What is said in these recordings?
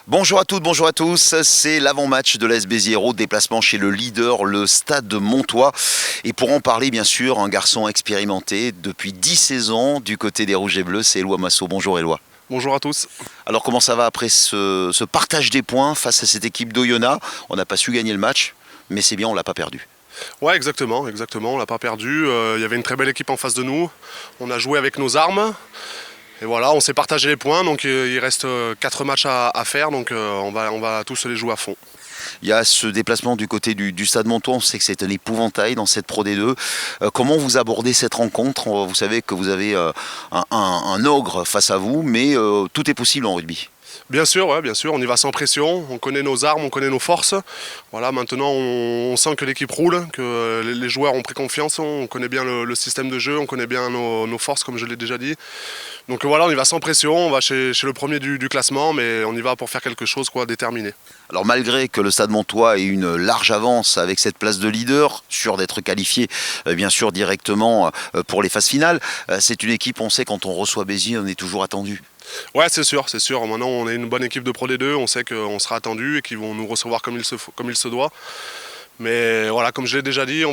Bonjour à toutes, bonjour à tous, c'est l'avant-match de l'AS Béziers, déplacement chez le leader, le Stade de Montois. Et pour en parler, bien sûr, un garçon expérimenté depuis 10 saisons du côté des Rouges et Bleus, c'est Éloi Massot. Bonjour Éloi. Bonjour à tous. Alors comment ça va après ce partage des points face à cette équipe d'Oyonnax? On n'a pas su gagner le match, mais c'est bien, on ne l'a pas perdu. Ouais, exactement, on l'a pas perdu. Il y avait une très belle équipe en face de nous. On a joué avec nos armes. Et voilà, on s'est partagé les points, donc il reste 4 matchs à faire, donc on va tous les jouer à fond. Il y a ce déplacement du côté du Stade Montois, on sait que c'est un épouvantail dans cette Pro D2. Comment vous abordez cette rencontre? Vous savez que vous avez un ogre face à vous, mais tout est possible en rugby. Bien sûr, ouais, bien sûr, on y va sans pression, on connaît nos armes, on connaît nos forces. Voilà, maintenant on sent que l'équipe roule, que les joueurs ont pris confiance, on connaît bien le système de jeu, on connaît bien nos forces comme je l'ai déjà dit. Donc voilà, on y va sans pression, on va chez le premier du classement, mais on y va pour faire quelque chose, déterminé. Alors malgré que le Stade Montois ait une large avance avec cette place de leader, sûr d'être qualifié bien sûr directement pour les phases finales, c'est une équipe, on sait quand on reçoit Béziers, on est toujours attendu. Ouais, c'est sûr. Maintenant, on est une bonne équipe de Pro D2, on sait qu'on sera attendu et qu'ils vont nous recevoir comme il se doit. Mais voilà, comme je l'ai déjà dit, on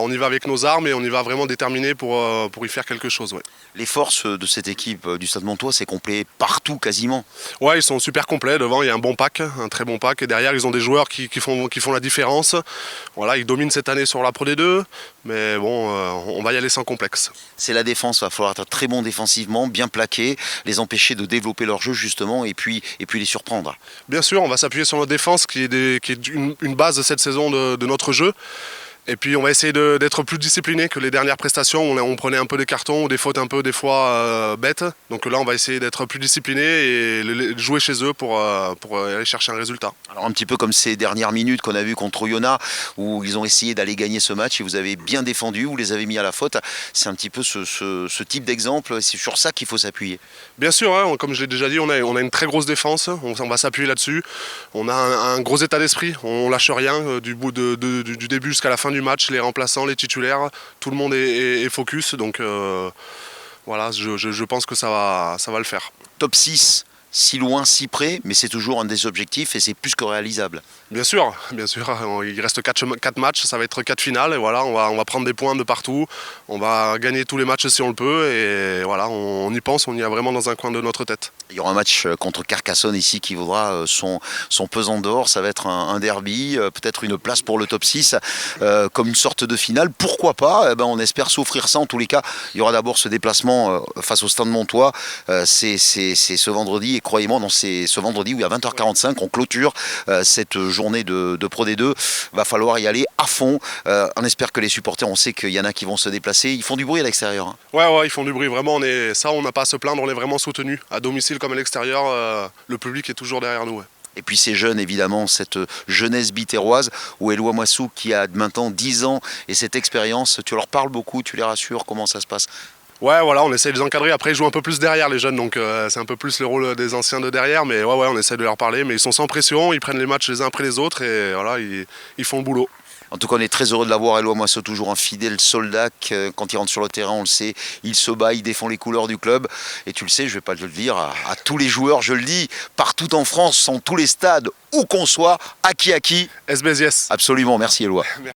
y va avec nos armes et on y va vraiment déterminé pour y faire quelque chose. Ouais. Les forces de cette équipe du Stade Montois, c'est complet partout quasiment. Ouais, ils sont super complets. Devant, il y a un bon pack, un très bon pack. Et derrière, ils ont des joueurs qui font la différence. Voilà, ils dominent cette année sur la Pro D2. Mais bon, on va y aller sans complexe. C'est la défense, il va falloir être très bon défensivement, bien plaqué, les empêcher de développer leur jeu justement et puis les surprendre. Bien sûr, on va s'appuyer sur notre défense qui est une base cette saison de notre jeu. Et puis on va essayer d'être plus discipliné que les dernières prestations où on prenait un peu des cartons ou des fautes un peu des fois bêtes. Donc là on va essayer d'être plus discipliné et jouer chez eux pour aller chercher un résultat. Alors un petit peu comme ces dernières minutes qu'on a vues contre Oyonnax où ils ont essayé d'aller gagner ce match et vous avez bien défendu, vous les avez mis à la faute. C'est un petit peu ce type d'exemple, c'est sur ça qu'il faut s'appuyer. Bien sûr, hein, comme je l'ai déjà dit, on a une très grosse défense, on va s'appuyer là-dessus. On a un gros état d'esprit, on lâche rien du début jusqu'à la fin du match, les remplaçants, les titulaires, tout le monde est focus, donc voilà, je pense que ça va le faire. Top 6, si loin, si près, mais c'est toujours un des objectifs et c'est plus que réalisable. Bien sûr, il reste 4 matchs, ça va être 4 finales, et voilà, on va prendre des points de partout, on va gagner tous les matchs si on le peut, et voilà, on y pense, on y a vraiment dans un coin de notre tête. Il y aura un match contre Carcassonne ici qui vaudra son pesant d'or, ça va être un derby, peut-être une place pour le top 6, comme une sorte de finale, pourquoi pas, on espère s'offrir ça en tous les cas. Il y aura d'abord ce déplacement face au Stade Montois, c'est ce vendredi, et croyez-moi, c'est ce vendredi où à 20h45 on clôture cette journée de Pro D2, va falloir y aller à fond, on espère que les supporters, on sait qu'il y en a qui vont se déplacer, ils font du bruit à l'extérieur. Hein. Ouais, ils font du bruit, vraiment, on n'a pas à se plaindre, on est vraiment soutenus, à domicile comme à l'extérieur, le public est toujours derrière nous. Ouais. Et puis ces jeunes, évidemment, cette jeunesse bitéroise, où Éloi Massot qui a maintenant 10 ans et cette expérience, tu leur parles beaucoup, tu les rassures, comment ça se passe? Ouais, voilà, on essaie de les encadrer, après ils jouent un peu plus derrière les jeunes, donc c'est un peu plus le rôle des anciens de derrière, mais ouais, on essaie de leur parler, mais ils sont sans pression, ils prennent les matchs les uns après les autres, et voilà, ils font le boulot. En tout cas, on est très heureux de l'avoir, Éloi Massot, toujours un fidèle soldat. Quand il rentre sur le terrain, on le sait, il se bat, il défend les couleurs du club. Et tu le sais, je ne vais pas te le dire, à tous les joueurs, je le dis, partout en France, dans tous les stades, où qu'on soit, à qui. S. Béziers. Absolument, merci Éloi.